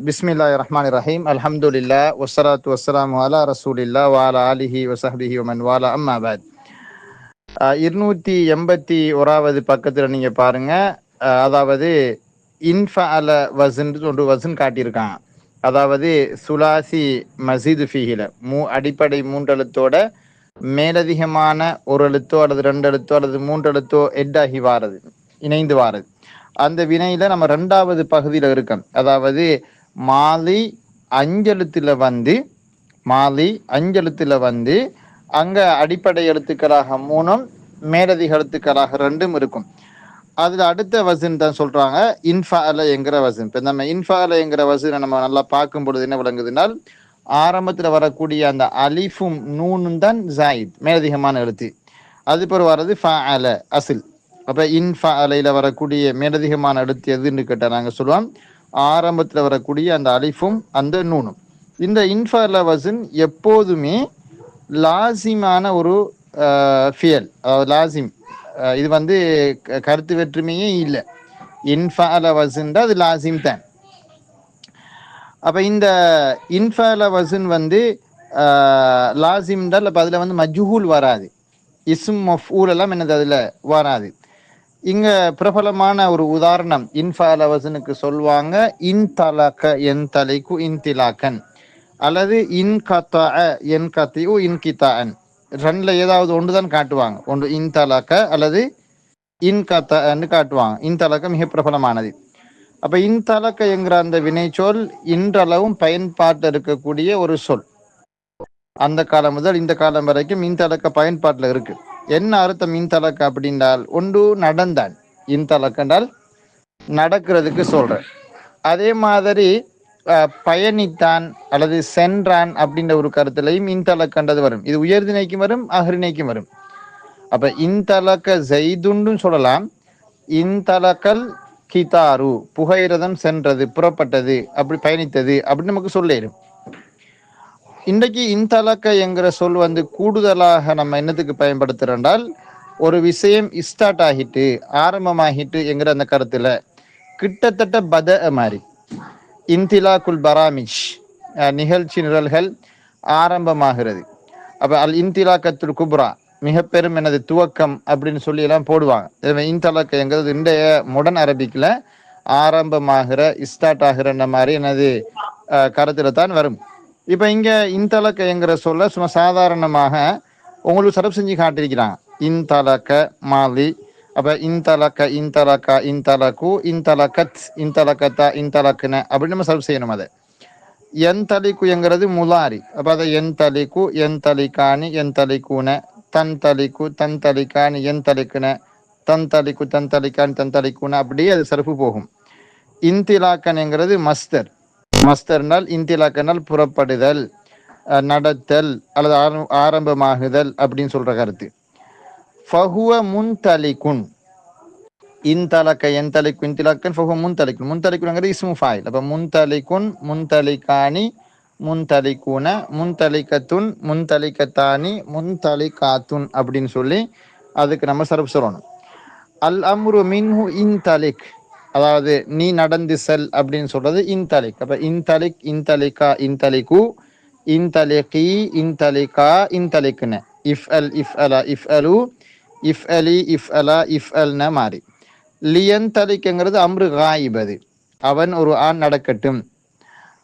பிஸ்மில்லாஹிர் ரஹ்மானிர் ரஹீம். அல்ஹம்துலில்லாஹ் வஸ்ஸலாத்து வஸ்ஸலாமு அலா ரசூலில்லாஹ் வ அலா ஆலிஹி வஸஹ்பிஹி வமன் வாலா அம்மா பஅத். 281வது பக்கத்தில் நீங்கள் பாருங்க. அதாவது இன்ஃபஅல வஸன் ஒன்று வஸன் காட்டியிருக்காங்க. அதாவது சுலாசி மஸீது ஃபீஹில அடிப்படை மூன்றெழுத்தோட மேலதிகமான ஒரு எழுத்தோ அல்லது ரெண்டு எழுத்தோ அல்லது மூன்று எழுத்தோ எட்டாகி வாரது, இணைந்து வாரது. அந்த வினையில நம்ம ரெண்டாவது பகுதியில் இருக்கோம். அதாவது மாலி அஞ்செழுத்துல வந்து அங்க அடிப்படை எழுத்துக்களாக 3 மேலதிக எழுத்துக்களாக 2 இருக்கும். அதுல அடுத்த வசன் தான் சொல்றாங்க இன்ஃபஅல என்கிற வசன். இப்போ நம்ம இன்ஃபஅல என்கிற வசனை நம்ம நல்லா பார்க்கும் பொழுது என்ன விளங்குதுனால், ஆரம்பத்தில் வரக்கூடிய அந்த அலிஃபும் நூனும் தான் ஜாயித் மேலதிகமான எழுத்து. அது பிறகு வர்றது ஃபஅல அசில். அப்போ இன்ஃபஅலையில் வரக்கூடிய மேலதிகமான எழுத்து எதுன்னு கேட்டால் நாங்கள் சொல்லுவோம் ஆரம்பத்தில் வரக்கூடிய அந்த அலிஃபும் அந்த நூனும். இந்த இன்ஃபஅல வசன் எப்போதுமே லாசிமான ஒரு ஃபியல், அதாவது லாசிம். இது வந்து கருத்து வேற்றுமையே இல்லை. இன்ஃபஅல வசன்டா அது லாசிம் தான். அப்போ இந்த இன்ஃபஅல வசன் வந்து லாசிம்டால் அப்போ அதில் வந்து மஜ்ஹூல் வராது, இஸ்ம் மஃஊல் எல்லாம் என்னது அதில் வராது. இங்கே பிரபலமான ஒரு உதாரணம் இன்ஃபஅல வசனுக்கு சொல்லுவாங்க இன் தலக என் தலைக்கு இன்திலாக்கன், அல்லது இன் கத்தஅ என் கத்தியு இன்கிதாஅன். ரெண்டில் ஏதாவது ஒன்று தான் காட்டுவாங்க. ஒன்று இன் தலக அல்லது இன் கத்தன்னு காட்டுவாங்க. இன் தலக மிக பிரபலமானது. அப்போ இன் தலக்க என்கிற அந்த வினைச்சொல் இன்றளவும் பயன்பாட்டில் இருக்கக்கூடிய ஒரு சொல். அந்த காலம் முதல் இந்த காலம் வரைக்கும் இன் தலக்க பயன்பாட்டில் இருக்கு. என்ன அர்த்தம் இன் தலக்க அப்படின்றால், ஒன்று நடந்தான், இன் தலக்கண்டால் நடக்கிறதுக்கு சொல்றேன். அதே மாதிரி பயணித்தான் அல்லது சென்றான் அப்படின்ற ஒரு கருத்துலையும் இன்தலக்கண்டது வரும். இது உயர்திணைக்கும் வரும், அகரிணைக்கும் வரும். அப்ப இன்தலக்க ஜெய்துன்னு சொல்லலாம், இன்தலக்கல் கிதாரு புகையிரதம் சென்றது, புறப்பட்டது, அப்படி பயணித்தது அப்படின்னு நமக்கு சொல்லிடும். இன்றைக்கு இன்தலக்க என்கிற சொல் வந்து கூடுதலாக நம்ம என்னத்துக்கு பயன்படுத்துகிறோண்டால், ஒரு விஷயம் ஸ்டார்ட் ஆகிட்டு ஆரம்பமாகிட்டு என்கிற அந்த கருத்துல கிட்டத்தட்ட பத மாதிரி இன்திலாக்குல் பராமிஷ் நிகழ்ச்சி நிரல்கள் ஆரம்பமாகிறது. அப்போ அல் இன்திலாக்கத்துல் குப்ரா மிக பெரும் எனது துவக்கம் அப்படின்னு சொல்லி எல்லாம் போடுவாங்க. இன்தலக்க என்கிறது இன்றைய மாடர்ன் அரபிக்கில் ஆரம்பமாகிற ஸ்டார்ட் ஆகிற மாதிரி எனது கருத்துல தான் வரும். இப்போ இங்கே இன்தலக்க என்கிற சொல்ல சும்மா சாதாரணமாக உங்களுக்கு சரப் செஞ்சு காட்டியிருக்கிறாங்க. இன்தலக்க மாலி. அப்போ இன்தலக்க இன்தலக்கா இன்தலக்கு இன்தலக்கத் இன்தலக்கத்தா இன்தலக்குன அப்படின்னு நம்ம சர்வ் செய்யணும். அதை என் தலிக்கு என்கிறது முலாரி. அப்போ அதை என் தலிக்கு என் தலிக்கானி என் தலிக்குன, தன் தலிக்கு தன் தலிக்கானி என் தலிக்குன, தன் தலிக்கு தன் தலிக்கானி தன் தலிக்குன, அப்படியே அது சர்ஃபு போகும். இன்திலாக்கன் என்கிறது மஸ்தர். மஸ்தர்னால் இன்திலாக்கனால் புறப்படுதல், நடத்தல் அல்லது ஆரம்பமாகுதல் அப்படின்னு சொல்ற கருத்து. ஃபஹுவ முன்தலிகுன் இன்தலக்க என்தலிக்கு இன்திலாக்கன் ஃபஹுவ முன்தலிகுன். முன்தலிக்குன்ங்கிறது இஸ்மு ஃபாயில். அப்போ முன்தலிகுன் முன்தலிகானி முன்தலிகுன முன்தலிகத்துன் முன்தலிகத்தானி முன்தலிகாத்துன் அப்படின்னு சொல்லி அதுக்கு நம்ம சர்ஃப் சொல்லணும். அல் அம்ரு மின்ஹு இன்தலிக், அதாவது நீ நடந்து செல் அப்படின்னு சொல்றது இன்தலிக். அப்போ இன்தலிக் இன்தலிகா இன்தலிகு இன்தலிகி இன்தலிகா இன்தலிக்குன, இஃப் அல் இஃப் அலா இஃப் அலு இஃப் அலி இஃப் அலா இஃப் அல்ன மாறி. லியன் தலிக்ங்கிறது அம்ரு காயிப், அது அவன் ஒரு ஆண் நடக்கட்டும்.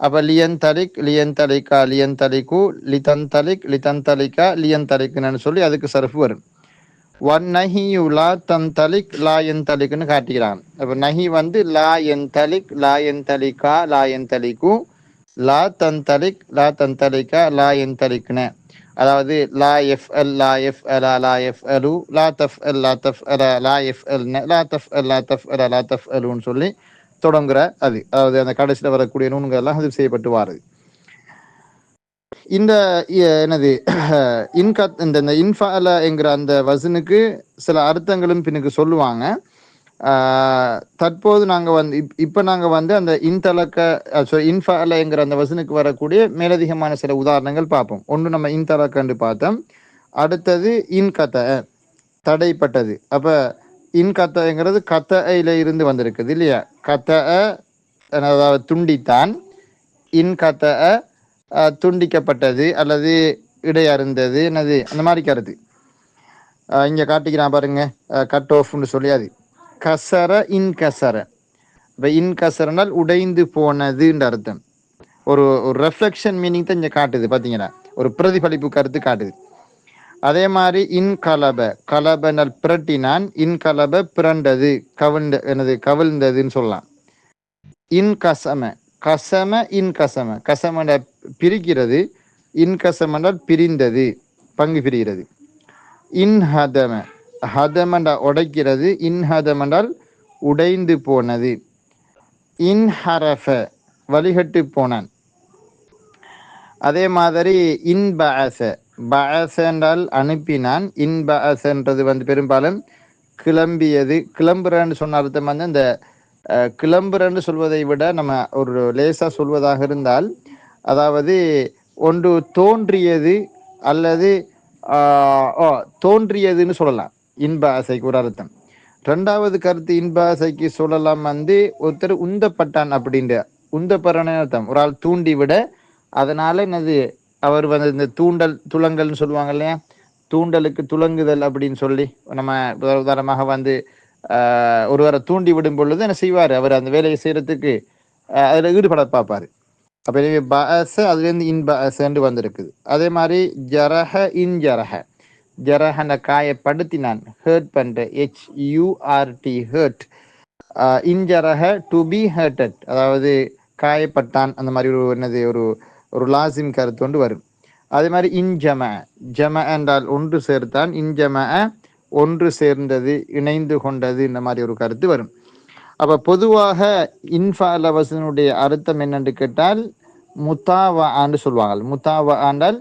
அப்போ லியன் தலிக் லியன் தலிகா லியன் தலிகு லிதன் தலிக் லிதன் தலிகா லியன் தலிக்குன்னு சொல்லி அதுக்கு சர்ஃபு வரும். ஒன் நஹியு லா தன் தலிக் லா என் தலிக்குன்னு காட்டிக்கிறாங்க. அப்போ நஹி வந்து லா என் தலிக் லா என் தலிகா லா என் தலிகு லா தன் தலிக் லா தன் தலிகா லா என் தலிக்குன, அதாவது லா எஃப் எல் லா எஃப் அலா லா எஃப் அலு லா தஃப் எல் லா தஃப் அலா லா எஃப் எல்ன லா தஃப் எல் லா தஃப் அலா லா தஃப் அலுன்னு சொல்லி தொடங்குற அது. அதாவது அந்த கடைசியில் வரக்கூடிய நூன்கள் எல்லாம் அது செய்யப்பட்டு வாருது. இந்த என்னது இன்கத் இந்த இன்ஃபஅல என்கிற அந்த வசனுக்கு சில அர்த்தங்களும் பின்னுக்கு சொல்லுவாங்க. தற்போது நாங்கள் வந்து இப்போ நாங்கள் வந்து அந்த இன்தலக்க இன்ஃபஅல என்கிற அந்த வசனுக்கு வரக்கூடிய மேலதிகமான சில உதாரணங்கள் பார்ப்போம். ஒன்று நம்ம இன்தலக்கன்று பார்த்தோம். அடுத்தது இன்கத்த தடைப்பட்டது. அப்போ இன்கத்தங்கிறது கத்தையில இருந்து வந்திருக்குது இல்லையா? கத்த அதாவது துண்டித்தான், இன்கத துண்டிக்கப்பட்டது அல்லது இடையறுந்தது என்னது அந்த மாதிரி கருத்து. இங்கே காட்டிக்கிறான் பாருங்க, கட் ஆஃப்னு சொல்லியாது. கசர இன்கசர. இப்போ இன்கசரனால் உடைந்து போனதுன்ற அர்த்தம். ஒரு ஒரு ரெஃப்ளெக்ஷன் மீனிங் தான் இங்கே காட்டுது பார்த்தீங்கன்னா, ஒரு பிரதிபலிப்பு கருத்து காட்டுது. அதே மாதிரி இன்கலப, கலபனல் பிரட்டினான், இன்கலப பிறண்டது, கவிழ்ந்த என்னது கவிழ்ந்ததுன்னு சொல்லலாம். இன்கசம, கசம இன்கசம, கசமன பிரிக்கிறது, இன்கசமனால் பிரிந்தது, பங்கு பிரிகிறது. இன்ஹதம, ஹதமண்டா உடைக்கிறது, இன்ஹதமண்டால் உடைந்து போனது. இன்ஹரஃப வழிகட்டு போனான். அதே மாதிரி இன்பஅச, பஅச என்றால் அனுப்பினான், இன்பஅச என்றது வந்து பெரும்பாலும் கிளம்பியது. கிளம்புறன்னு சொன்ன அர்த்தம் வந்து இந்த கிளம்புறன்னு சொல்வதை விட நம்ம ஒரு லேசாக சொல்வதாக இருந்தால், அதாவது ஒன்று தோன்றியது அல்லது தோன்றியதுன்னு சொல்லலாம். இன்ப ஆசைக்கு ஒரு அர்த்தம். ரெண்டாவது கருத்து இன்ப ஆசைக்கு சொல்லலாம் வந்து ஒருத்தர் உந்தப்பட்டான் அப்படின்ற, உந்தப்படுறன்னு அர்த்தம். ஒரு ஆள் தூண்டி விட, அதனால என்னது அவர் வந்து இந்த தூண்டல் துளங்கல்னு சொல்லுவாங்க இல்லையா, தூண்டலுக்கு துளங்குதல் அப்படின்னு சொல்லி நம்ம உதாரணமாக வந்து ஒருவரை தூண்டி விடும் பொழுது என்ன செய்வார், அவர் அந்த வேலையை செய்யறதுக்கு அதில் ஈடுபட பார்ப்பார். அப்போ எனவே பஅச அதுலேருந்து இன்பஅசன்று வந்திருக்குது. அதே மாதிரி ஜரஹ இன் ஜரஹ, ஜரஹன காயப்படுத்தினான், ஹேர்ட் பண்ணுற, HURT ஹேர்ட். இன்ஜரஹ டு பி ஹேர்டட், அதாவது காயப்பட்டான், அந்த மாதிரி ஒரு என்னது ஒரு ஒரு லாசிம் கருத்து கொண்டு வரும். அதே மாதிரி இன்ஜம, ஜம என்றால் ஒன்று சேர்த்தான், இன்ஜம ஒன்று சேர்ந்தது, இணைந்து கொண்டது, இந்த மாதிரி ஒரு கருத்து வரும். அப்போ பொதுவாக இன்ஃபால வசனுடைய அர்த்தம் என்னென்று கேட்டால் முத்தாவா ஆண்டு சொல்லுவாங்க. முத்தாவா ஆண்டால்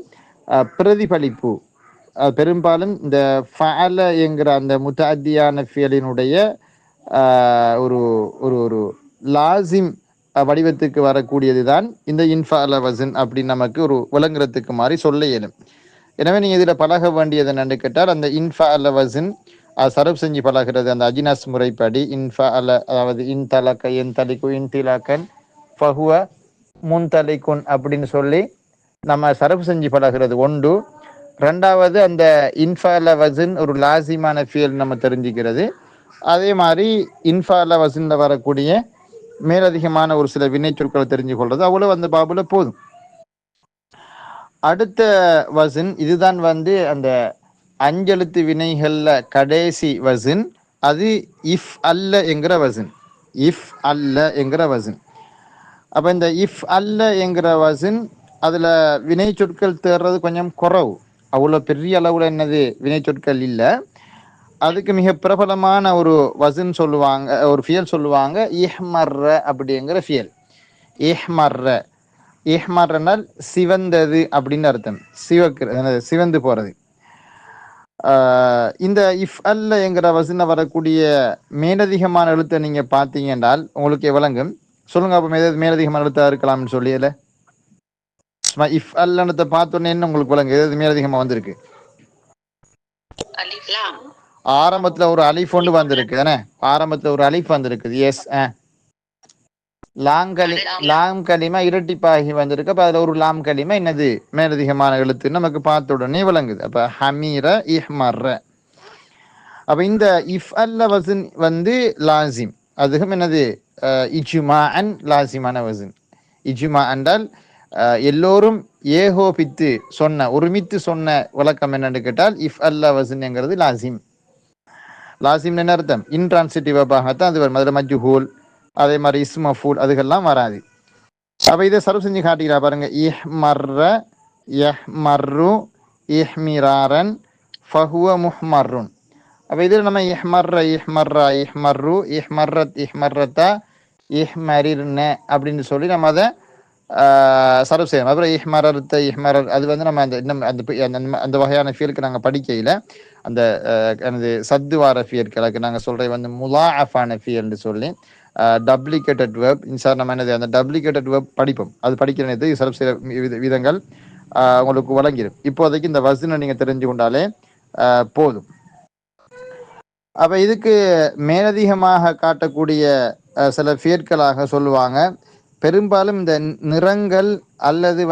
பிரதிபலிப்பு. பெரும்பாலும் இந்த ஃபஅல என்கிற அந்த முத்தாத்தியான ஃபியலினுடைய ஒரு ஒரு ஒரு லாசிம் வடிவத்துக்கு வரக்கூடியது தான் இந்த இன்ஃபால வசன் அப்படின்னு நமக்கு ஒரு விளங்குறதுக்கு மாதிரி சொல்ல இயலும். எனவே நீங்கள் இதில் பழக வேண்டியது என்னென்னு கேட்டால், அந்த இன்ஃபால வசன் சரப் செஞ்சு பழகிறது அந்த அஜினாஸ் முறைப்படி. இன்ஃபா அல, அதாவது இன் தலக்க என் தலிக்கு இன் திலாக்கன் ஃபஹுவ முன் தலிக்குன் அப்படின்னு சொல்லி நம்ம சரப் செஞ்சு பழகிறது ஒன்று. ரெண்டாவது அந்த இன்ஃபால வசன் ஒரு லாசிமான ஃபியல் நம்ம தெரிஞ்சுக்கிறது. அதே மாதிரி இன்ஃபால வசனில் வரக்கூடிய மேலதிகமான ஒரு சில வினை சொற்களை தெரிஞ்சு கொள்வது அவ்வளோ அந்த பாபுல போதும். அடுத்த வசன் இதுதான் வந்து அந்த அஞ்செழுத்து வினைகள்ல கடைசி வசன். அது இஃப் அல்ல என்கிற வசன். இஃப் அல்ல என்கிற வசன். அப்போ இந்த இஃப் அல்ல என்கிற வசன் அதில் வினை சொற்கள் தேர்றது கொஞ்சம் குறவு. அவ்வளோ பெரிய அளவில் என்னது வினை சொற்கள் இல்லை. அதுக்கு மிக பிரபலமான ஒரு வசன் சொல்லுவாங்க, ஒரு ஃபியல் சொல்லுவாங்க, இஹ்மர்ர அப்படிங்கிற ஃபியல். இஹ்மர்ர, இஹ்மர்னால் சிவந்தது அப்படின்னு அர்த்தம். சிவந்து போகிறது. இந்த இஃப் அல்ல என்கிற வசன வரக்கூடிய மேலதிகமான எழுத்தை நீங்க பார்த்தீங்க என்றால் உங்களுக்கு விளங்கும். சொல்லுங்க, அப்போ மேலதிகமான எழுத்தா இருக்கலாம்னு சொல்லியல. இஃப் அல்லத்தை பார்த்தோன்னே என்ன உங்களுக்கு விளங்கு, எது மேலதிகமா வந்திருக்கு? ஆரம்பத்துல ஒரு அலிஃப் ஒன்று வந்திருக்கு தானே, ஆரம்பத்துல ஒரு அலிஃப் வந்திருக்குது. எஸ், லாம் கலிமா இரட்டிப்பாகி வந்திருக்கு. அப்ப அதுல ஒரு லாம் கலிமா என்னது மேலதிகமான எழுத்து நமக்கு பார்த்த உடனே விளங்குது. அப்ப ஹமீர இஹ்மர்ர. அப்ப இந்த இஃப் அல்ல வசன் வந்து லாசிம், அதுவும் என்னது இஜ்மாஅன் லாசிமான வசன். இஜ்மா என்றால் எல்லோரும் ஏகோபித்து சொன்ன, ஒருமித்து சொன்ன விளக்கம் என்னன்னு கேட்டால் இஃப் அல்ல வசன் என்கிறது லாசிம். லாசிம் என்ன அர்த்தம்? இன்ட்ரான்சிட்டிவாகத்தான் அது வரும். அதில் மஜ்ஹூல், அதே மாதிரி இஸ்மஃபூல் அதுகெல்லாம் வராது. அப்போ இதை சர்வ் செஞ்சு காட்டிக்கிறா பாருங்க. இஹ்மர்ர யஹ்மர்ரு இஹ்மிராரன் ஃபஹுவ முஹ்மர்ருன். அப்போ இதில் நம்ம இஹ்மர்ர இஹ்மர்ரா இஹ்மர்ரு இஹ்மர்ரத் இஹ்மர்ரத்தா இஹ்மரிர்ன அப்படின்னு சொல்லி நம்ம அதை சர்வ் செய்யணும். அப்புறம் இஹ்மரத்த இஹ்மரர், அது வந்து நம்ம அந்த இன்னும் அந்த வகையான ஃபீலுக்கு நாங்கள் படிக்கையில் அந்த எனது சத்துவார ஃபியர்களுக்கு நாங்கள் சொல்கிறது வந்து முலாஅஃபான ஃபியல்னு சொல்லி டப்ளிகேட்டட் வேர்ப். இன்சார் நம்ம என்னது அந்த டப்ளிகேட்டட் வேர்ப் படிப்போம். அது படிக்கிற நேரத்துக்கு சில சில விதங்கள் உங்களுக்கு வழங்கிடும். இப்போதைக்கு இந்த வசனை நீங்கள் தெரிஞ்சு கொண்டாலே போதும். அப்போ இதுக்கு மேலதிகமாக காட்டக்கூடிய சில ஃபியர்களாக சொல்லுவாங்க. பெரும்பாலும் இந்த நிறங்கள் அல்லது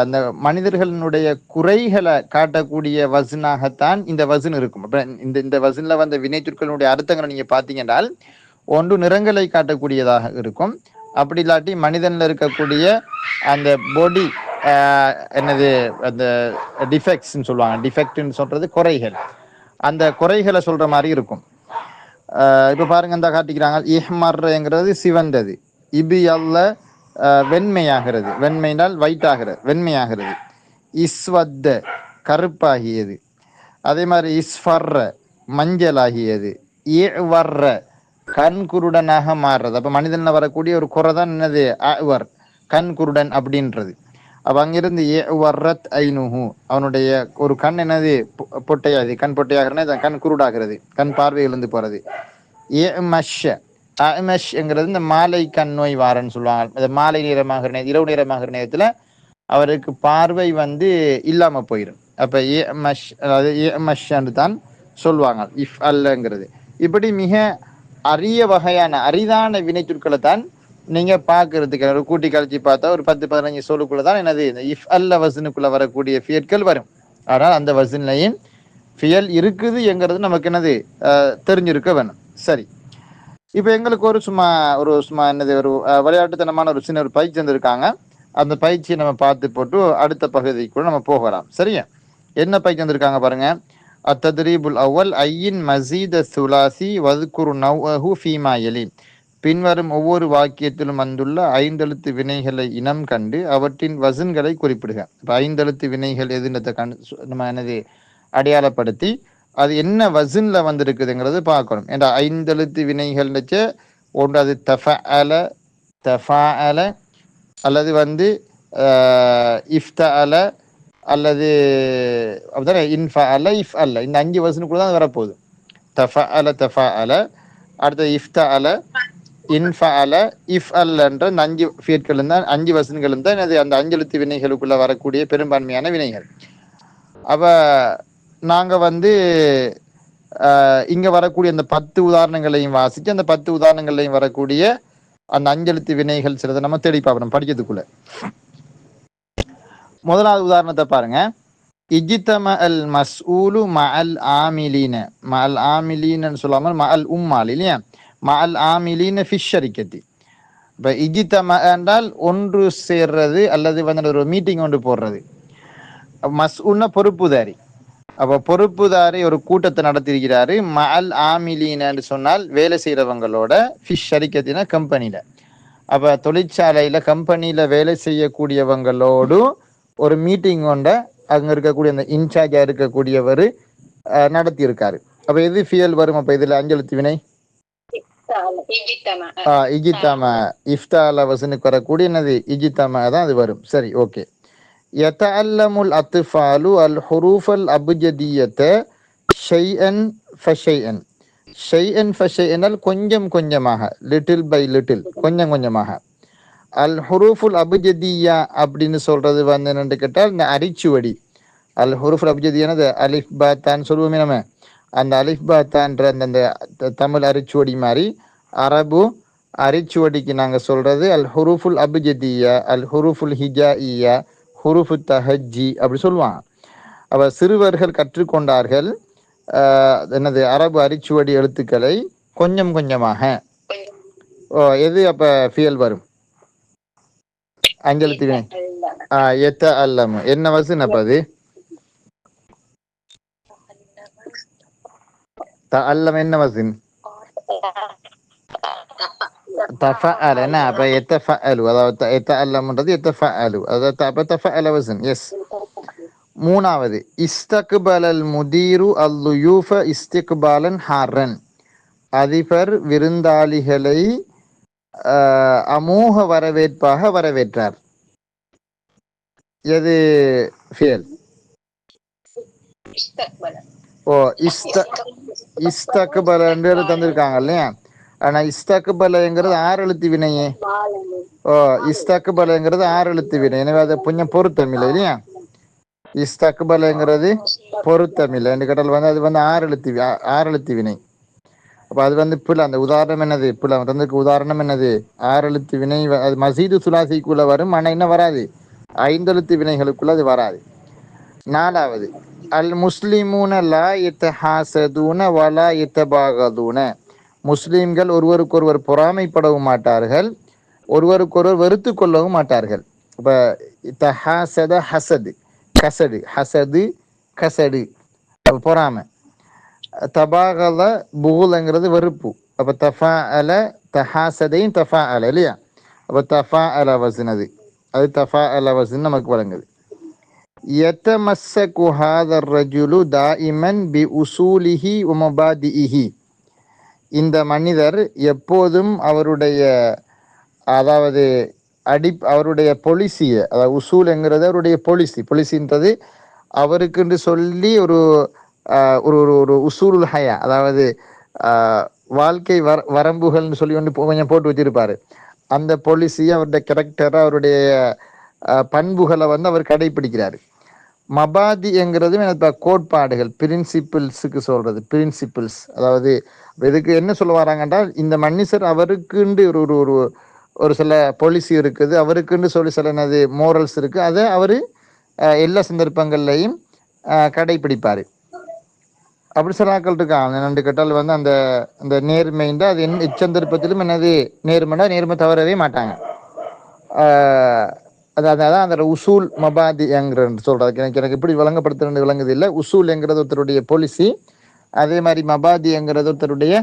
அந்த மனிதர்களினுடைய குறைகளை காட்டக்கூடிய வசனாகத்தான் இந்த வசன் இருக்கும். இந்த இந்த வசன்ல வந்த வினைச்சொற்களுடைய அர்த்தங்களை நீங்க பார்த்தீங்கன்னால் ஒன்று நிறங்களை காட்டக்கூடியதாக இருக்கும், அப்படி இல்லாட்டி மனிதன்ல இருக்கக்கூடிய அந்த பொடி என்னது அந்த டிஃபெக்ட்ஸ்ன்னு சொல்லுவாங்க. டிஃபெக்ட்னு சொல்றது குறைகள், அந்த குறைகளை சொல்ற மாதிரி இருக்கும். இப்போ பாருங்க, இந்த காட்டிக்கிறாங்க இஹ்மர்ங்கிறது சிவந்தது, இபி அல்ல வெண்மையாகிறது, வெண்மைனால் ஒயிட் ஆகிறது, வெண்மையாகிறது. இஸ்வத்த கருப்பாகியது. அதே மாதிரி இஸ்ஃபர்ர மஞ்சளாகியது. இவர்ற கண் குருடனாக மாறுறது. அப்போ மனிதனில் வரக்கூடிய ஒரு குறை தான் என்னது? அவர் கண் குருடன் அப்படின்றது. அப்போ அங்கிருந்து வர்றத் ஐனுஹு அவனுடைய ஒரு கண் என்னது? பொட்டையாது, கண் பொட்டையாகிறது, கண் குருடாகிறது, கண் பார்வையிலிருந்து போகிறது. என்கிறது இந்த மாலை கண் நோய் வாரன்னு சொல்லுவாங்க. இந்த மாலை நேரமாகிற இரவு நேரமாகிற நேரத்தில் அவருக்கு பார்வை இல்லாமல் போயிடும். அப்போ அதாவது தான் சொல்லுவாங்க இஃப் அல்லங்கிறது. இப்படி மிக அரிய வகையான அரிதான வினைச்சொற்களை தான் நீங்க பார்க்கறதுக்கு ஒரு கூட்டி கழிச்சு பார்த்தா ஒரு 10-15 சொல்லுக்குள்ள தான் என்னது இந்த இஃப் அல்ல வசனுக்குள்ள வரக்கூடிய ஃபியல்கள் வரும். ஆனால் அந்த வசன்லையும் ஃபியல் இருக்குது என்கிறது நமக்கு என்னது தெரிஞ்சிருக்க வேணும். சரி, இப்போ எங்களுக்கு ஒரு சும்மா என்னது ஒரு விளையாட்டுத்தனமான ஒரு சின்ன ஒரு பயிற்சி தந்திருக்காங்க. அந்த பயிற்சியை நம்ம பார்த்து போட்டு அடுத்த பகுதிக்குள்ள நம்ம போகலாம். சரியா? என்ன பயிற்சி தந்திருக்காங்க பாருங்க. அத்தத்ரீபுல் அவ்வல் ஐயின் மசீத சுலாசி வதுக்குரு நவ்ஹு ஃபீமா யலி. பின்வரும் ஒவ்வொரு வாக்கியத்திலும் வந்துள்ள 5 எழுத்து வினைகளை இனம் கண்டு அவற்றின் வசன்களை குறிப்பிடுக. இப்போ 5 எழுத்து வினைகள் எதுன்றதை நம்ம என்னது அடையாளப்படுத்தி அது என்ன வசன்ல வந்திருக்குதுங்கிறது பார்க்கணும். ஏன்னா 5 எழுத்து வினைகள் ஒன்று அது தஃபஅல, தஃபாஅல, அல்லது இஃப்தஅல, அல்லது அப்படிதானே இன்ஃபஅல, இஃப்அல்ல. இந்த 5 வசனுக்குள்ள தான் வரப்போகுது. தஃபஅல, தஃபாஅல, அடுத்தது இஃப்தஅல, இன்ஃபஅல, இஃப்அல்லன்ற இந்த 5 ஃபியல்கள் தான், 5 வசன்கள் தான் அந்த 5 எழுத்து வினைகளுக்குள்ள வரக்கூடிய பெரும்பான்மையான வினைகள். அப்ப நாங்க இங்க வரக்கூடிய அந்த 10 உதாரணங்களையும் வாசிச்சு அந்த 10 உதாரணங்களையும் வரக்கூடிய அந்த 5 எழுத்து வினைகள் சிலதை நம்ம தேடி பார்க்கணும் படிக்கிறதுக்குள்ள. முதலாவது உதாரணத்தை பாருங்க. இஜ்தம அல் மஸ்ஊலு மஅல் ஆமிலீன. மஅல் ஆமிலீனன்னு சொல்லாமல் மஅல் உம்மால் இல்லையா? மஅல் ஆமிலீன ஃபி ஷரிக்கத்தி. இப்போ இஜ்தம என்றால் ஒன்று சேர்றது அல்லது ஒரு மீட்டிங் ஒன்று போடுறது. மஸ்ஊல்னா பொறுப்புதாரி. அப்போ பொறுப்புதாரி ஒரு கூட்டத்தை நடத்திருக்கிறாரு. மஅல் ஆமிலீனன்னு சொன்னால் வேலை செய்கிறவங்களோட, ஃபிஷ் ஷரிக்கத்தினா கம்பெனியில. அப்போ தொழிற்சாலையில கம்பெனியில வேலை செய்யக்கூடியவங்களோடு ஒரு மீட்டிங் கொண்ட அங்க இருக்கக்கூடிய அந்த இன்சார்ஜா இருக்கக்கூடியவர் நடத்தி இருக்காரு. அப்ப எது ஃபியல் வரும்? அப்ப இதுல 5 எழுத்து வினை இஜித்தம. இஃப்தால வசனுக்கு வரக்கூடிய என்னது? இஜித்தம தான் அது வரும். சரி, ஓகே. யதஅல்லமுல் அத்ஃபாலு அல் ஹுரூஃபல் அப்ஜதியத ஷைஅன் ஃபஷைஅன். ஷைஅன் ஃபஷைஅன் கொஞ்சம் கொஞ்சமாக, லிட்டில் பை லிட்டில், கொஞ்சம் கொஞ்சமாக. அல் ஹுரூஃபுல் அப்ஜதியா அப்படின்னு சொல்றது என்னன்னு கேட்டால் இந்த அரிச்சுவடி. அல் ஹுரூஃபுல் அப்ஜதியானது அலிஃப் பாத்தான் சொல்லுவோமே நம்ம. அந்த அலிஃப் பாத்தான்ற அந்த தமிழ் அரிச்சுவடி மாதிரி அரபு அரிச்சுவடிக்கு நாங்கள் சொல்றது அல் ஹுரூஃபுல் அப்ஜதியா, அல் ஹுரூஃபுல் ஹிஜாஇயா, ஹுரூஃபு தஹஜ்ஜி அப்படி சொல்லுவாங்க. அப்போ சிறுவர்கள் கற்றுக்கொண்டார்கள் என்னது அரபு அரிச்சுவடி எழுத்துக்களை கொஞ்சம் கொஞ்சமாக. எது அப்ப ஃபியல் வரும்? 5 எழுத்து வினை. யதஅல்லமு என்ன வசன்? அப்ப அது தஅல்லம் என்ன வசன்? தஃபஅல. என்ன அப்ப யதஃபஅலு, அதாவது யதஅல்லம்ன்றது யதஃபஅலு, அதாவது அப்ப தஃபஅல வசன். எஸ். மூணாவது இஸ்தக்பலல் முதீரு அல்லுயூஃப இஸ்திக்பாலன் ஹாரன். அதிபர் விருந்தாளிகளை அமோக வரவேற்பாக வரவேற்றார். எது ஃபியல்? ஓ இஸ்தக்பலன்றது தந்திருக்காங்க இல்லையா? ஆனா இஸ்தக்பலங்கிறது 6 எழுத்து வினையே. ஓ இஸ்தக்பலங்கிறது 6 எழுத்து வினை. எனவே அதை கொஞ்சம் பொருத்தம் இல்லை இல்லையா? இஸ்தக்பலங்கிறது பொருத்தம் இல்லை என்று கேட்டால் அது 6 எழுத்து வினை. அப்போ அது வந்து பிள்ளை அந்த உதாரணம் என்னது பிள்ளை வந்ததுக்கு உதாரணம் என்னது 6 எழுத்து வினை அது மசீது சுலாசிக்குள்ள வரும், ஆனால் என்ன வராது 5 எழுத்து வினைகளுக்குள்ள அது வராது. 4வது அல் முஸ்லிமூன லா யத்தஹாசதூன வலா யத்தபாகதூன, முஸ்லிம்கள் ஒருவருக்கொருவர் பொறாமைப்படவும் மாட்டார்கள், ஒருவருக்கொருவர் வெறுத்து கொள்ளவும் மாட்டார்கள். இப்போ தஹாசத ஹசது கசடு, ஹசது கசடு பொறாமை. தபாகல புகுலங்கிறது வெறுப்பு. அப்போ தஃபா அல தஹாசதையும் தஃபா அல இல்லையா? அப்போ தஃபா அல வசன் அது தஃபா அல வசன் நமக்கு வழங்குது. يتمسك هذا الرجل دائما بأصوله ومبادئه, இந்த மனிதர் எப்போதும் அவருடைய அதாவது அவருடைய பொலிசியை, அதாவது உசூல்ங்கிறது அவருடைய பொலிசின்றது அவருக்குன்னு சொல்லி ஒரு ஒரு ஒரு உசூலுல் ஹயா, அதாவது வாழ்க்கை வரம்புகள்னு சொல்லி ஒன்று கொஞ்சம் போட்டு வச்சிருப்பாரு. அந்த பொலிசி அவருடைய கேரக்டர் அவருடைய பண்புகளை வந்து அவர் கடைபிடிக்கிறாரு. மபாதிங்கிறது கோட்பாடுகள், பிரின்சிபிள்ஸுக்கு சொல்றது, பிரின்சிபிள்ஸ். அதாவது இதுக்கு என்ன சொல்ல வராங்கன்றால், இந்த மனுஷர் அவருக்குண்டு ஒரு ஒரு ஒரு சில பாலிசி இருக்குது, அவருக்குன்னு சொல்லி சில என்னது மோரல்ஸ் இருக்குது, அதை அவர் எல்லா சந்தர்ப்பங்கள்லையும் கடைபிடிப்பார். அப்படி சில ஆக்கள் இருக்காங்க. நண்டு கேட்டால் வந்து அந்த அந்த நேர்மைன்ற அது எச்சந்தர்ப்பத்திலும் என்னது நேர்மை தவறவே மாட்டாங்க. அதான் அந்த உசூல் மபாதி என்கிறது சொல்றது. எனக்கு எப்படி விளங்கப்படுத்துறது விளங்குது இல்லை. உசூல் என்கிறது ஒருத்தருடைய பாலிசி, அதே மாதிரி மபாதி என்கிறது ஒருத்தருடைய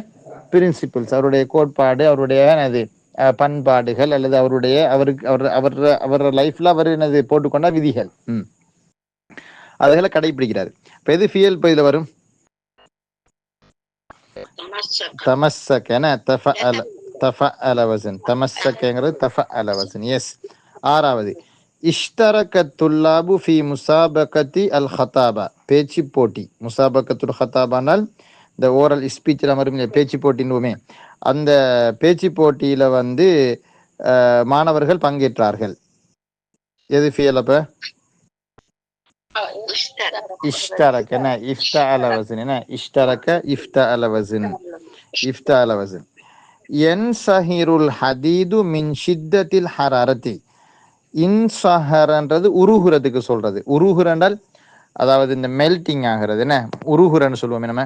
பிரின்சிபிள்ஸ், அவருடைய கோட்பாடு, அவருடைய என்னது பண்பாடுகள், அல்லது அவருடைய அவர் லைஃப்ல அவர் என்னது போட்டுக்கொண்ட விதிகள், அதுகளை கடைபிடிக்கிறார். இப்போ எது ஃபியல் இப்போ இதில் வரும்? தமஸ்ஸக தஃபஅல வஸன், தமஸ்ஸகங்கிறது தஃபஅல வஸன். எஸ். 6வது இஷ்தரக துல்லாபு ஃபி முசாபகத்தி அல் ஹதாபா, பேச்சு போட்டி. முசாபகத்துல் ஹதாபானால் இந்த ஓரல் ஸ்பீச்சில் அமரும் பேச்சு போட்டின்னுமே, அந்த பேச்சு போட்டியில் வந்து மாணவர்கள் பங்கேற்றார்கள். எது ஃபியல் அப்போ? இஷ்தரக என்ன இஃப்தஅல வஸன், என்ன இஷ்தரக இஃப்தஅல வஸன், இஃப்தஅல வஸன். யன்சஹிருல் ஹதீது மின் ஷித்தத்தில் ஹராரத்தி, இன்சஹரன்றது உருகுறதுக்கு சொல்றது. உருகுறண்டால் அதாவது இந்த மெல்டிங் ஆகிறது, என்ன உருகுறன்னு சொல்லுவோமே நம்ம.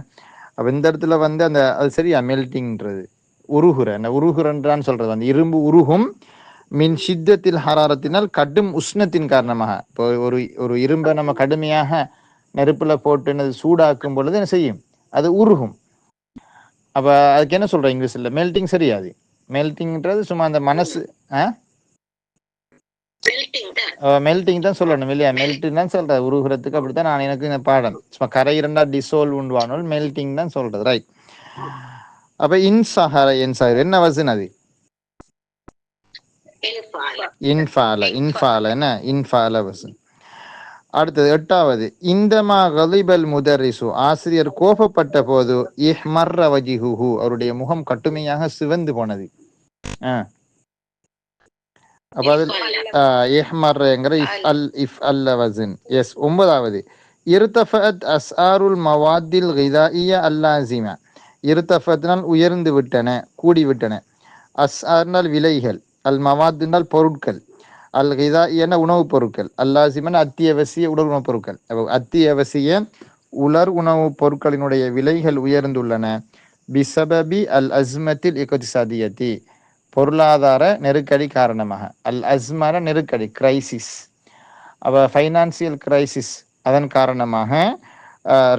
அப்போ இந்த இடத்துல வந்து அந்த அது சரியா மெல்டிங்ன்றது உருகுற, என்ன உருகுறன்றான்னு சொல்றது வந்து இரும்பு உருகும். மின் ஷித்தத்தில் ஹராரத்தினால் கடும் உஷ்ணத்தின் காரணமாக. இப்போ ஒரு இரும்பை நம்ம கடுமையாக நெருப்புல போட்டு சூடாக்கும் பொழுது என்ன செய்யும்? அது உருகும். அப்ப அதுக்கு என்ன சொல்ற இங்கிலீஷ்ல? மெல்டிங். சரியாது. மெல்டிங்ன்றது சும்மா அந்த மனசு மெல்டிங் தான் சொல்லணும் இல்லையா? மெல்டிங் தான் சொல்றது உருகுறதுக்கு. அப்படித்தான் நான் எனக்கு இந்த பாடம் சும்மா கரை இரண்டா டிசோல்வ் உண்டுவானோல் மெல்டிங் தான் சொல்றது. ரைட். அப்ப இன்சஹர இன்சஹர் என்ன வசன்? அது இன்ஃபால. இன்ஃபால என்ன இன்ஃபால வசன். அடுத்தது 8வது இந்தமா கலிபல் முதரிசு, ஆசிரியர் கோபப்பட்ட போது இஹ்மர்ர வஜிஹுஹு, அவருடைய முகம் கட்டுமையாக சிவந்து போனது. அப்ப அதில் இஹ்மர்ங்கிற இஃப் அல்ல வசன். எஸ். 9வது இர்தஃபஅத் அஸ்ஆருல் மவாதில் கிதாஇய்ய அல்லாசிமா, இர்தஃபத்னால் உயர்ந்து விட்டன, கூடிவிட்டன. அஸ்ஆர்னால் விலைகள், அல் மவாத்னால் பொருட்கள், அல் கிதாஇய்யன உணவுப் பொருட்கள், அல்லாசிமன் அத்தியாவசிய உலர் உணவுப் பொருட்கள். அத்தியாவசிய உலர் உணவுப் பொருட்களினுடைய விலைகள் உயர்ந்துள்ளன. பிசபபி அல் அஸ்மத்தில் இக்திசாதியத்தி, பொருளாதார நெருக்கடி காரணமாக. அல் அஸ்மான நெருக்கடி, கிரைசிஸ். அப்போ ஃபைனான்சியல் கிரைசிஸ், அதன் காரணமாக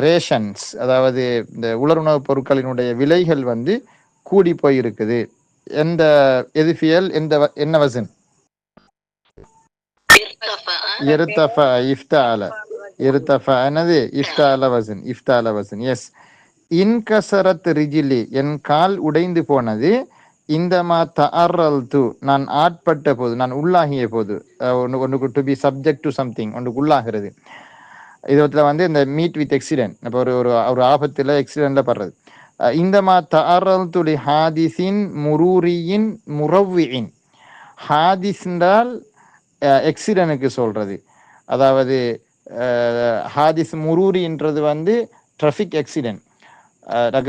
ரேஷன்ஸ், அதாவது இந்த உலருணவுப் பொருட்களினுடைய விலைகள் வந்து கூடி போயிருக்குது. எந்த எதிஃபியல் என்ன வசன்? இர்தஃபா இஃப்தஅல. இர்தஃபா என்னது? இஃப்தஅல வசன். இஃப்தஅல வசன். எஸ். இன்கசரத் ரிஜிலி, என் கால் உடைந்து போனது. இந்தமா தஅர்ரல்து, நான் ஆட்பட்ட போது, நான் உள்ளாகிய போது. ஒன்றுக்கு to be subject to something, ஒன்றுக்கு உள்ளாகிறது. இதுல வந்து இந்த மீட் வித் எக்ஸிடென்ட், இப்போ ஒரு ஆபத்தில் எக்ஸிடென்ட்ல படுறது. இந்தமா தஅர்ரல்து லி ஹாதிஸின் முரூரியின் முரவ்வியின், ஹாதிஸ் என்றால் எக்ஸிடென்ட்டுக்கு சொல்றது. அதாவது ஹாதிஸ் முரூரின்றது வந்து டிராஃபிக் எக்ஸிடென்ட்.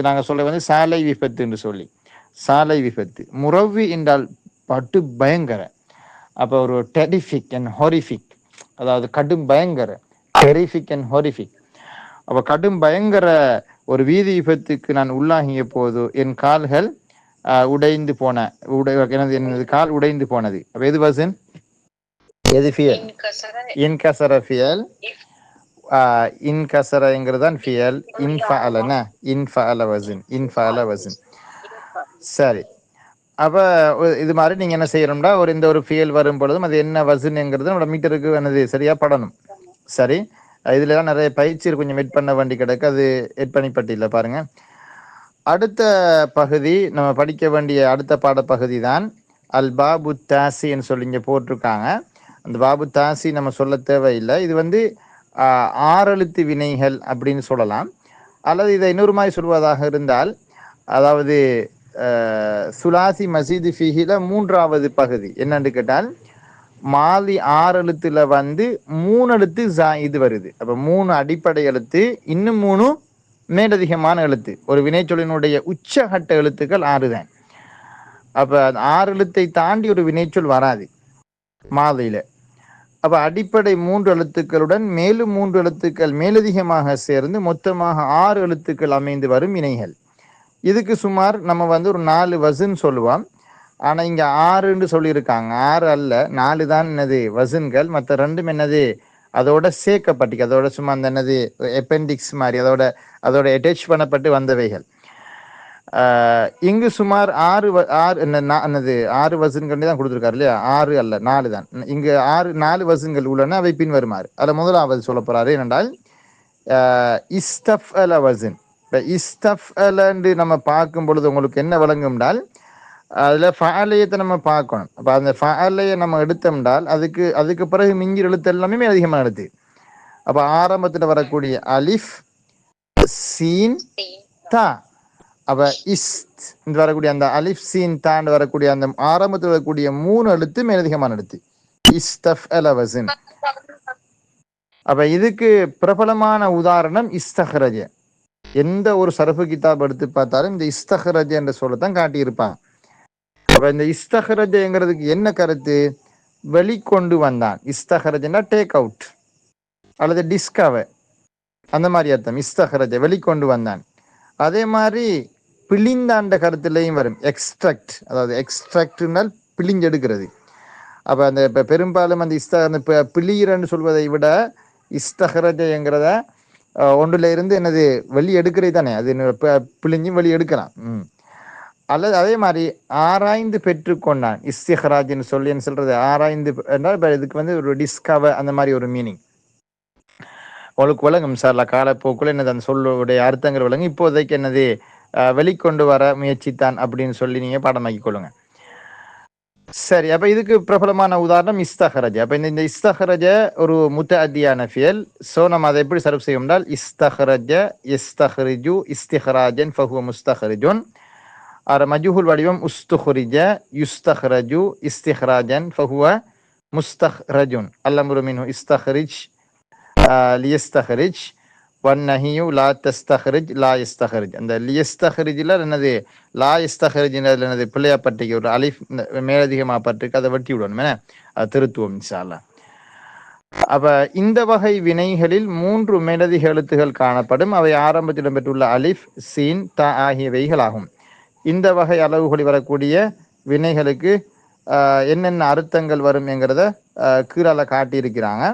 நாங்கள் சொல்ல வந்து சாலை விபத்து என்று சொல்லி சாலை விபத்து. முறவி என்றால் பட்டு பயங்கர. அப்போ ஒரு டெரிஃபிக் அண்ட் ஹாரிஃபிக், அதாவது கடும் பயங்கர, டெரிஃபிக் அண்ட் ஹாரிஃபிக். அப்போ கடும் பயங்கர ஒரு வீதி விபத்துக்கு நான் உள்ளாகிய போது என் கால்கள் உடைந்து போன, எனது கால் உடைந்து போனது. அப்போ எது வசன்? எது ஃபியல்? இன்கசர ஃபியல். இன்கசரங்கிறது தான் ஃபியல். இன்ஃபஅலனா இன்ஃபஅல வசன், இன்ஃபஅல வசன். சரி, அப்போ இது மாதிரி நீங்கள் என்ன செய்யணும்னா இந்த ஒரு ஃபியல் வரும் பொழுதும் அது என்ன வசனுங்கிறது நம்மளோட மீட்டருக்கு என்னது சரியாக படணும். சரி, இதுல தான் நிறைய பயிற்சி கொஞ்சம் எட் பண்ண வேண்டி கிடக்கு. அது எட் பண்ணிப்பட்டில்லை பாருங்க. அடுத்த பகுதி நம்ம படிக்க வேண்டிய அடுத்த பாடப்பகுதி தான் அல் பாபு தாசின்னு சொல்லி இங்கே போட்டிருக்காங்க. அந்த பாபு தாசி நம்ம சொல்ல தேவையில்லை. இது வந்து 6 எழுத்து வினைகள் அப்படின்னு சொல்லலாம். அல்லது இதை இன்னொரு மாதிரி சொல்வதாக இருந்தால், அதாவது சுலாசி மசீது ஃபிஹில 3வது பகுதி என்னன்னு கேட்டால், மாலி 6 எழுத்துல வந்து 3 எழுத்து இது வருது. அப்போ 3 அடிப்படை எழுத்து, இன்னும் 3 மேலதிகமான எழுத்து. ஒரு வினைச்சொல்லினுடைய உச்சகட்ட எழுத்துக்கள் 6 தான். அப்போ 6 எழுத்தை தாண்டி ஒரு வினைச்சொல் வராது மாதியில. அப்போ அடிப்படை 3 எழுத்துக்களுடன் மேலும் 3 எழுத்துக்கள் மேலதிகமாக சேர்ந்து மொத்தமாக 6 எழுத்துக்கள் அமைந்து வரும் வினைகள். இதுக்கு சுமார் நம்ம வந்து ஒரு 4 வசன் சொல்லுவோம். ஆனால் இங்கே 6ன்னு சொல்லியிருக்காங்க. 6 அல்ல, 4 தான் என்னது வசன்கள். மற்ற 2ம் என்னது அதோட சேர்க்கப்பட்டிருக்கு. அதோட சும்மா அந்த என்னது எப்பெண்டிக்ஸ் மாதிரி அதோட அட்டாச் பண்ணப்பட்டு வந்தவைகள். இங்கு சுமார் 6 வசன்கள் தான் கொடுத்துருக்காரு இல்லையா? 6 அல்ல, 4 தான். இங்கு 4 வசன்கள் உள்ளன. அவை பின் வருமாறு. அதில் முதலாவது சொல்ல போறாரு என்னென்றால் இஸ்தஃப் அல வசன். இப்போ இஸ்தஃப் அலன்னு நம்ம பார்க்கும் பொழுது உங்களுக்கு என்ன விளங்கும்னால், அதில் ஃபஅலையத்தை நம்ம பார்க்கணும். அப்போ அந்த ஃபஅலையை நம்ம எடுத்தோம்னால் அதுக்கு பிறகு மிஞ்சிற எழுத்து எல்லாமே அதிகமாக எழுத்து. அப்போ ஆரம்பத்தில் வரக்கூடிய அலிஃப் சீன் தா, அப்போ இஸ்த் வரக்கூடிய அந்த அலிஃப் சீன் தான் வரக்கூடிய அந்த ஆரம்பத்தில் வரக்கூடிய 3 எழுத்து மேலதிகமான எழுத்து. இஸ்தஃப் அல வசன். அப்போ இதுக்கு பிரபலமான உதாரணம் இஸ்தஹ்ரஜ. எந்த ஒரு சரஃபு கிதாப் எடுத்து பார்த்தாலும் இந்த இஸ்தஹ்ரஜ என்ற சொல்லத்தான் காட்டியிருப்பாங்க. அப்போ இந்த இஸ்தஹ்ரஜங்கிறதுக்கு என்ன கருத்து? வெளிக்கொண்டு வந்தான். இஸ்தஹ்ரஜன்னா டேக் அவுட் அல்லது டிஸ்கவர், அந்த மாதிரி அர்த்தம். இஸ்தஹ்ரஜ வெளிக்கொண்டு வந்தான். அதே மாதிரி பிழிந்தாண்ட கருத்துலையும் வரும் எக்ஸ்ட்ராக்ட், அதாவது எக்ஸ்ட்ராக்ட்னால் பிழிஞ்செடுக்கிறது. அப்போ அந்த இப்போ பெரும்பாலும் அந்த பிழிகிறன்னு சொல்வதை விட இஸ்தஹ்ரஜங்கிறத ஒன்றுல இருந்து என்னது வெளி எடுக்கிறது தானே, அது பிழிஞ்சும் வெளி எடுக்கலாம். அல்லது அதே மாதிரி ஆராய்ந்து பெற்றுக்கொண்டான். இஸ்திஹ்ராஜ்னு சொல்லி என்ன சொல்றது, ஆராய்ந்து என்றால் இப்போ இதுக்கு வந்து ஒரு டிஸ்கவர் அந்த மாதிரி ஒரு மீனிங் உங்களுக்கு விளங்கும் சார்ல. காலப்போக்குள்ள என்னது அந்த சொல்லுடைய அர்த்தங்கள் விளங்கும். இப்போதைக்கு என்னது வெளிக்கொண்டு வர முயற்சித்தான் அப்படின்னு சொல்லி நீங்க பாடமாக்கி கொள்ளுங்க. சரி, அப்ப இதுக்கு பிரபலமான உதாரணம் இஸ்தஹ்ரஜ. அப்ப இந்த இஸ்தஹ்ரஜ ஒரு முத்தஅத்தியான ஃபியல். சோ நம்ம அதை எப்படி சர்வ் செய்ய முடியால் இஸ்தஹ்ரஜ இஸ்தஹ்ரிஜு இஸ்திஹ்ராஜன் ஃபஹுவ முஸ்தஹ்ரிஜுன். மஜ்ஹூல் வடிவம் உஸ்துஹ்ரிஜ யுஸ்தஹ்ரஜு இஸ்திஹ்ராஜன் ஃபஹுவ முஸ்தஹ்ரஜுன். அல்லம்ரு மின்ஹு இஸ்தஹ்ரிஜ் லியஸ்தஹ்ரிஜ் வன்னஹியு லா தஸ்தஹ்ரிஜ் லா யஸ்தஹ்ரிஜ். அந்த லியஸ்தஹ்ரிஜ்ல என்னது லா யஸ்தஹ்ரிஜ்ங்கிறதுல என்னது பிள்ளையாப்பட்டிக்கு ஒரு அலிஃப் மேலதிகமாக பட்டிருக்கு, அதை வெட்டி விடணும். அது திருத்துவோம் இன்ஷா அல்லாஹ். அப்ப இந்த வகை வினைகளில் 3 மேலதிக எழுத்துகள் காணப்படும். அவை ஆரம்பத்தில் இடம்பெற்றுள்ள அலிஃப் சீன் தா ஆகியவைகள் ஆகும். இந்த வகை அளவுகளில் வரக்கூடிய வினைகளுக்கு என்னென்ன அர்த்தங்கள் வரும் என்கிறத கீழால காட்டியிருக்கிறாங்க.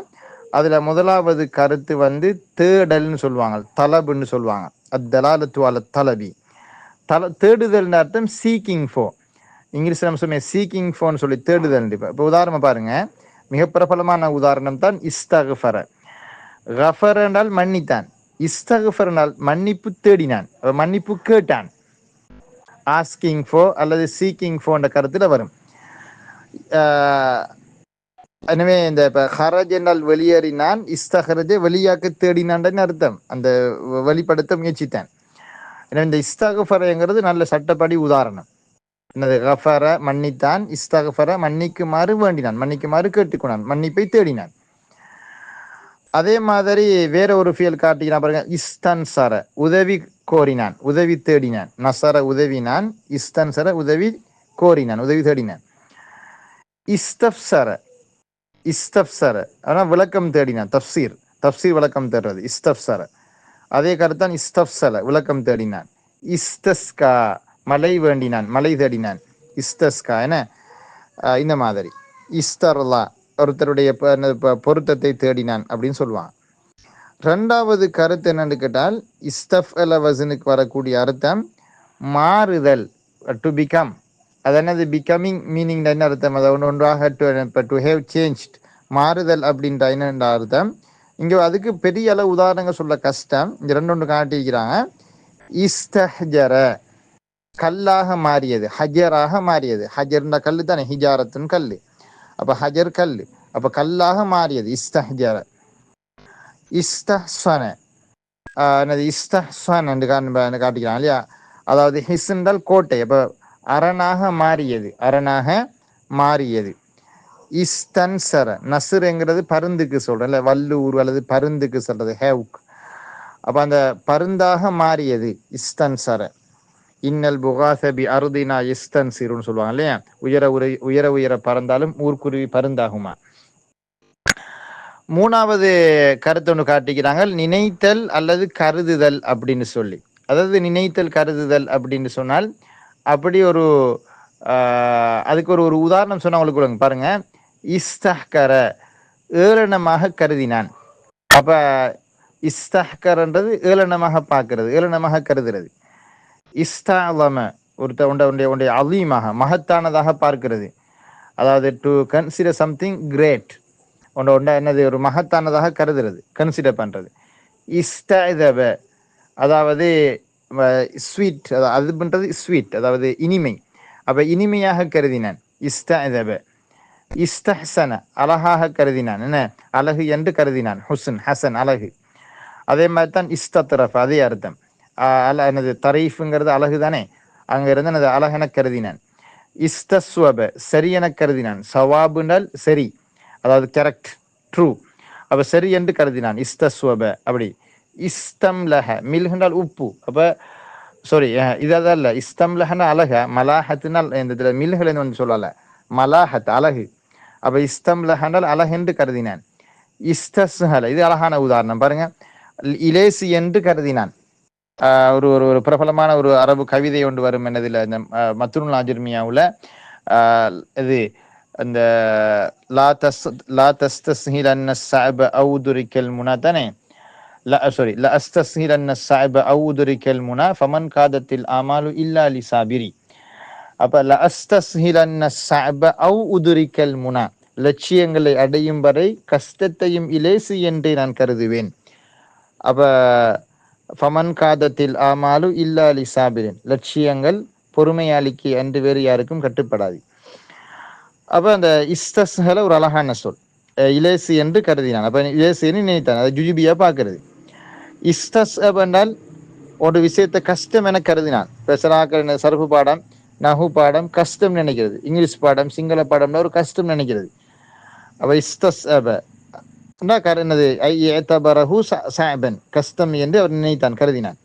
அதுல முதலாவது கருத்து வந்து தேடல்னு சொல்லுவாங்க, தலபுன்னு சொல்லுவாங்க. அத்தலாலத்து அல தலபி. தேடுதல் அர்த்தம் சீக்கிங் ஃபோ. இங்கிலீஷ் நம்ம சொன்ன சீக்கிங் ஃபோன்னு சொல்லி தேடுதல். இப்போ உதாரணம் பாருங்க, மிக பிரபலமான உதாரணம் தான் இஸ்தஃபர. கஃபர் என்றால் மன்னித்தான், இஸ்தஃபர் என்றால் மன்னிப்பு தேடினான், மன்னிப்பு கேட்டான். ஆஸ்கிங் ஃபோ அல்லது சீக்கிங் ஃபோன்ற கருத்துல வரும். எனவே இந்த இப்போ ஹரஜ் என்றால் வெளியேறினான், இஸ்தஹ்ரஜ வெளியாக்க தேடினான்னு அர்த்தம், அந்த வெளிப்படுத்த முயற்சித்தான். எனவே இந்த இஸ்தஃபரங்கிறது நல்ல சட்டப்படி உதாரணம். என்னது கஃபர மன்னித்தான், இஸ்தஃபர மன்னிக்குமாறு வேண்டினான், மன்னிக்குமாறு கேட்டுக்கொண்டான், மன்னிப்பை தேடினான். அதே மாதிரி வேற ஒரு ஃபியல் காட்டினா பாருங்க, இஸ்தன்சர உதவி கோரினான், உதவி தேடினான். நசர உதவினான், இஸ்தன்சர உதவி கோரினான், உதவி தேடினான். இஸ்தப்சர இஸ்தப்சர ஆனால் விளக்கம் தேடினான். தப்சீர் தப்சீர் விளக்கம் தேடுறது இஸ்தப்சர. அதே கருத்தான் இஸ்தப்சல விளக்கம் தேடினான். இஸ்தஸ்கா மழை வேண்டினான், மழை தேடினான். இஸ்தஸ்கா என இந்த மாதிரி. இஸ்தர்லா ஒருத்தருடைய பொருத்தத்தை தேடினான் அப்படின்னு சொல்லுவான். ரெண்டாவது கருத்து என்னன்னு கேட்டால் இஸ்தஃப் அல வசனுக்கு வரக்கூடிய அர்த்தம் மாறுதல், டு பிகம். அது என்னது பிகமிங் மீனிங் என்ன அர்த்தம்? அதை ஒன்றாக டு ஹேவ் சேஞ்ச்ட், மாறுதல் அப்படின்ற என்ன அர்த்தம். இங்கே அதுக்கு பெரிய அளவு உதாரணங்கள் சொல்ல கஷ்டம். இங்கே ரெண்டு ஒன்று காட்டிக்கிறாங்க. இஸ்தஹ்ஜர கல்லாக மாறியது, ஹஜராக மாறியது. ஹஜர்ன்ற கல்லு தானே, ஹிஜாரத்துன்னு கல்லு. அப்போ ஹஜர் கல்லு, அப்போ கல்லாக மாறியது இஸ்தஹ்ஜர. இஸ்தஹ்சன என்னது இஸ்தஹ்சன் என்று காட்டிக்கிறாங்க இல்லையா? அதாவது ஹிஸ்ன்றால் கோட்டை, அப்போ அரணாக மாறியது, அரணாக மாறியது. இஸ்தன்சர நசுருங்கிறது பருந்துக்கு சொல்கிறேன் இல்லை, வல்லூர் அல்லது பருந்துக்கு சொல்கிறது ஹேவுக். அப்போ அந்த பருந்தாக மாறியது இஸ்தன்சர. இன்னல் புகாசபி அருதினா இஸ்தன்சிருன்னு சொல்லுவாங்க இல்லையா? உயர உயர பறந்தாலும் ஊர்க்குருவி பருந்தாகுமா. மூணாவது கருத்து ஒன்று காட்டிக்கிறாங்க, நினைத்தல் அல்லது கருதுதல் அப்படின்னு சொல்லி. அதாவது நினைத்தல் கருதுதல் அப்படின்னு சொன்னால் அப்படி ஒரு அதுக்கு ஒரு உதாரணம் சொன்னால் உங்களுக்கு பாருங்க. இஸ்தஹ்கர ஏளனமாக கருதினான். அப்போ இஸ்தஹ்கரன்றது ஏளனமாக பார்க்கறது, ஏளனமாக கருதுறது. இஸ்தாலம ஒருத்தருடைய அலீமாக மகத்தானதாக பார்க்கிறது. அதாவது டு கன்சிடர் சம்திங் கிரேட், ஒன்றை என்னது ஒரு மகத்தானதாக கருதுறது, கன்சிடர் பண்ணுறது. இஸ்தப அதாவது ஸ்வீட், அது பண்ணுறது ஸ்வீட், அதாவது இனிமை. அப்போ இனிமையாக கருதினான் இஸ்தப. இஸ்தஹ்சன அழகாக கருதினான், என்ன அழகு என்று கருதினான். ஹுசன் ஹசன் அழகு. அதே மாதிரி தான் இஸ்தத்ரஃப், அதே அர்த்தம். என்னது தரீஃபுங்கிறது அழகு தானே, அங்கே இருந்து எனது அழகென கருதினான். இஸ்தஸ்வப சரி என கருதினான். சவாபுனால் சரி, அதாவது கரெக்ட், ட்ரூ. அப்போ சரி என்று கருதினான் இஸ்தஸ்வப. அப்படி இஸ்தம்லஹ மில்ஹால் உப்பு. அப்போ சாரி இதான் இல்லை, இஸ்தம்லஹன அழக, மலாஹத்தினால் இந்த இதில் மில்ஹல் வந்து சொல்லலை, மலாஹத் அழகு. அப்போ இஸ்தம்லஹனால் அழகென்று கருதினான். இஸ்தஸ்ஹல இது அழகான உதாரணம் பாருங்க. இலேசி என்று கருதினான். ஒரு ஒரு பிரபலமான ஒரு அரபு கவிதை ஒன்று வரும் என்னதில், இந்த மத்ருல் அஜ்மியாவில் இது அந்த லா தஸ்தஸ்ஹிலன்ன ஸஅப அவ் துரிக்கல் முனா தானே. சாரி லா அஸ்தஸ்ஹிலன்ன ஸஅப அவ் துரிக்கல் முனா ஃபமன் காதத்தில் ஆமாலு இல்லா லிசாபிரி. அப்போ லா அஸ்தஸ்ஹிலன்ன ஸஅப அவ் உதுரிக்கல் முனா, லட்சியங்களை அடையும் வரை கஷ்டத்தையும் இலேசு என்றே நான் கருதுவேன். அப்போ ஃபமன் காதத்தில் ஆமாலு இல்லா லிசாபிரின், லட்சியங்கள் பொறுமையாளிக்கு அன்று வேறு யாருக்கும் கட்டுப்படாது. அப்போ அந்த இஸ்தஸ்ஹல ஒரு அழகான சொல், இலேசு என்று கருதினான். அப்போ இலேசுன்னு நினைத்தான், அதை ஜுஜுபியா பார்க்கறது. இஸ்தஸ்அப் என்றால் ஒரு விஷயத்தை கஷ்டம் என கருதினான். பெசராக்க சரப்பு பாடம், நகு பாடம் கஷ்டம் நினைக்கிறது, இங்கிலீஷ் பாடம் சிங்கள பாடம்னா ஒரு கஷ்டம் நினைக்கிறது. அப்போ இஸ்தஸ்அப என்னது கஷ்டம் என்று அவர் நினைத்தான், கருதினான்.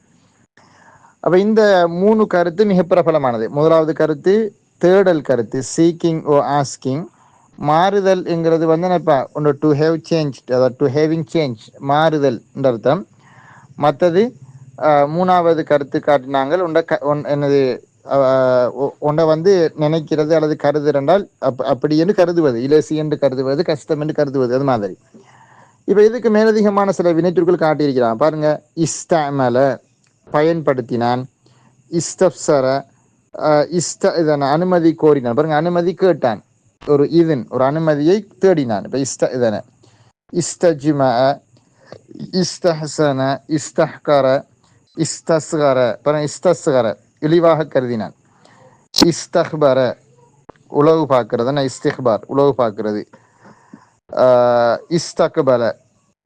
அப்போ இந்த மூணு கருத்து மிக பிரபலமானது. முதலாவது கருத்து தேடல் கருத்து, சீக்கிங் ஓ ஆஸ்கிங். மாறுதல் என்கிறது வந்து இப்போ ஒன்று டு ஹேவ் சேஞ்ச், அதாவது டு ஹேவிங் சேஞ்ச், மாறுதல் என்ற அர்த்தம். மற்றது மூணாவது கருத்து காட்டினாங்கள் என்னது ஒன்றை வந்து நினைக்கிறது அல்லது கருதுறென்றால் அப்படி என்று கருதுவது, இலேசி என்று கருதுவது, கஷ்டம் என்று கருதுவது, அது மாதிரி. இப்போ இதுக்கு மேலதிகமான சில வினைச்சொற்கள் காட்டியிருக்கிறான் பாருங்க. இஸ்தமல பயன்படுத்தினான். இஸ்தப்சர இதன அனுமதி கோரினான். பாருங்க, அனுமதி கேட்டான், ஒரு ஒரு அனுமதியை தேடினான். இப்போ இதன இஸ்தஜிம, இஸ்தஹசன, இஸ்தஹ்கர, இஸ்தஸ்கர. பாருங்க, இஸ்தஸ்கர இழிவாக கருதினான். இஸ்தஹ்பர உளவு பார்க்கறது, இஸ்திஹ்பார் உளவு பார்க்கறது. இஸ்தக்பல,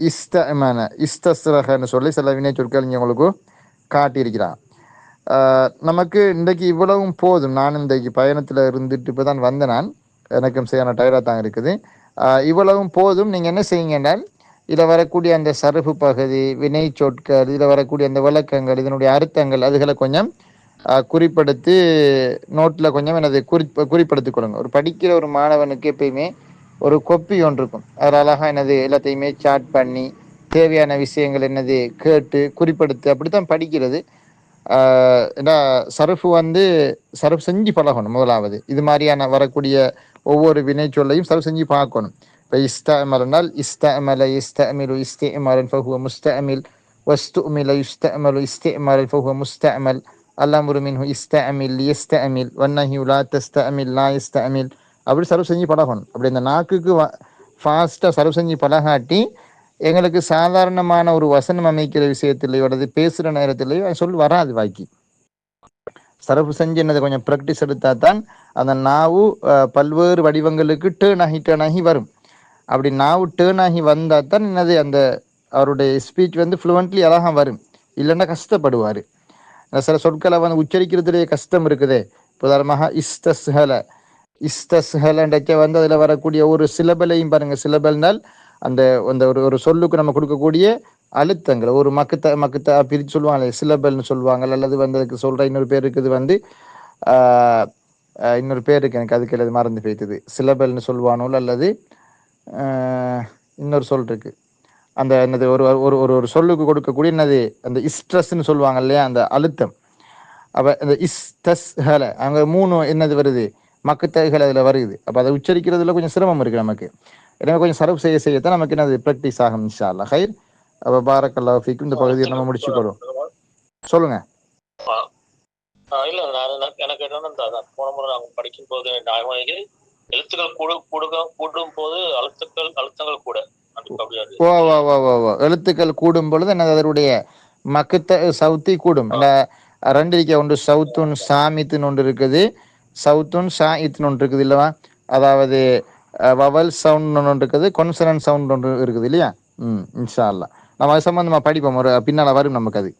இஸ்தமன, இஸ்தஸ்ரஹன்னு சொல்லி சில வினை சொற்கள் இங்கே உங்களுக்கு காட்டியிருக்கிறான். நமக்கு இன்றைக்கு இவ்வளவும் போதும். நான் இன்றைக்கு பயணத்தில் இருந்துட்டு இப்போ தான் வந்தேன். நான் எனக்கும் சரியான டயர்டாக தான் இருக்குது. இவ்வளவும் போதும். நீங்கள் என்ன செய்யுங்க என்றால் இதில் வரக்கூடிய அந்த சருகு பகுதி, வினை சொற்கள், இதில் வரக்கூடிய அந்த விளக்கங்கள், இதனுடைய அர்த்தங்கள், அதுகளை கொஞ்சம் குறிப்படுத்தி நோட்டில் கொஞ்சம் எனது குறிப்படுத்திக் கொள்ளுங்க. ஒரு படிக்கிற ஒரு மாணவனுக்கு எப்பயுமே ஒரு கொப்பி ஒன்று இருக்கும். அதில் அழகாக என்னது எல்லாத்தையுமே சாட் பண்ணி தேவையான விஷயங்கள் என்னது கேட்டு குறிப்படுத்தி அப்படித்தான் படிக்கிறது. ஏன்னா சருஃபு வந்து சருஃப் செஞ்சு பழகணும் முதலாவது. இது மாதிரியான வரக்கூடிய ஒவ்வொரு வினை சொல்லையும் சருஃப் செஞ்சு பார்க்கணும். இப்போ இஸ்தமல்னால் இஸ்தமல இஸ்தமிலு இஸ்திமலன் ஃபஹுவ முஸ்தமில் வஸ்துமில யுஸ்தமலு இஸ்திமலன் ஃபஹுவ முஸ்தமல் அல்லாமுரு மின்ஹு இஸ்தமில் யஸ்தமில் வன்னஹி லா தஸ்தமில் லா இஸ்தமில் அப்படி சர்வ் செஞ்சு பழகணும். அப்படி இந்த நாக்குக்கு ஃபாஸ்ட்டாக சர்வ் செஞ்சு பழகாட்டி எங்களுக்கு சாதாரணமான ஒரு வசனம் அமைக்கிற விஷயத்திலேயோ அல்லது பேசுகிற நேரத்திலேயோ சொல் வராது வாய்க்கு. சரப்பு செஞ்சு என்னது கொஞ்சம் ப்ராக்டிஸ் எடுத்தா தான் அந்த நாவு பல்வேறு வடிவங்களுக்கு டேர்ன் ஆகி வரும். அப்படி நாவு டேர்ன் ஆகி வந்தால் தான் என்னது அந்த அவருடைய ஸ்பீச் வந்து ஃப்ளூவெண்ட்லி அழகாக வரும். இல்லைன்னா கஷ்டப்படுவார். சில சொற்களை வந்து உச்சரிக்கிறதுலேயே கஷ்டம் இருக்குதே. உதாரணமாக இஸ்தஸ்ஹலண்டச்ச வந்து அதில் வரக்கூடிய ஒரு சிலபலையும் பாருங்கள். சிலபல்னால் அந்த அந்த ஒரு சொல்லுக்கு நம்ம கொடுக்கக்கூடிய அழுத்தங்கள் ஒரு மக்குத்த பிரித்து சொல்லுவாங்க, சிலபல்னு சொல்லுவாங்க. அல்லது வந்து அதுக்கு சொல்கிற இன்னொரு பேர் இருக்குது வந்து இன்னொரு பேர் இருக்கு, எனக்கு அதுக்கு அல்லது மறந்து போய்த்துது. சிலபல்னு சொல்லுவானோ அல்லது இன்னொரு சொல் இருக்கு. அந்த என்னது ஒரு ஒரு ஒரு சொல்லுக்கு கொடுக்கக்கூடிய என்னது அந்த இஸ்ட்ரெஸ்ன்னு சொல்லுவாங்க இல்லையா, அந்த அழுத்தம். அப்போ இந்த இஸ்தஸ்ஹல அங்கே 3 என்னது வருது, மக்குத்தகள் அதில் வருது. அப்போ அதை உச்சரிக்கிறதுல கொஞ்சம் சிரமம் இருக்குது நமக்கு. எனவே கொஞ்சம் சரவு செய்யத்தான் நமக்கு என்னது ப்ராக்டிஸ் ஆகும் இன்ஷா அல்லாஹ். ஹைர். அப்போ பாரக்கல்லாஹு ஃபீக்கும். இந்த பகுதியை நம்ம முடிச்சுக்கொள்வோம். சொல்லுங்க. இல்ல எனக்கு என்னன்னா போன முறை நாங்கள் படிக்கும் போது எழுத்துக்கள் கூடும் போது அழுத்தங்கள் கூட எழுத்துக்கள் கூடும் பொழுது என்னது அதனுடைய மக்குத்த சவுத்தி கூடும். ரெண்டு இருக்க ஒன்று சவுத்துன் சாமித்துன்னு ஒன்று இருக்குது, சவுத்துன் ஷாயித்துன்னு ஒன்று இருக்குது இல்லவா. அதாவது வவல் சவுண்ட் ஒன்று இருக்குது, கொன்சனன்ட் சவுண்ட் ஒன்று இருக்குது இல்லையா. இன்ஷா அல்லாஹ் நம்ம அது சம்பந்தமாக படிப்போம். ஒரு பின்னால் வரும் நமக்கு அது.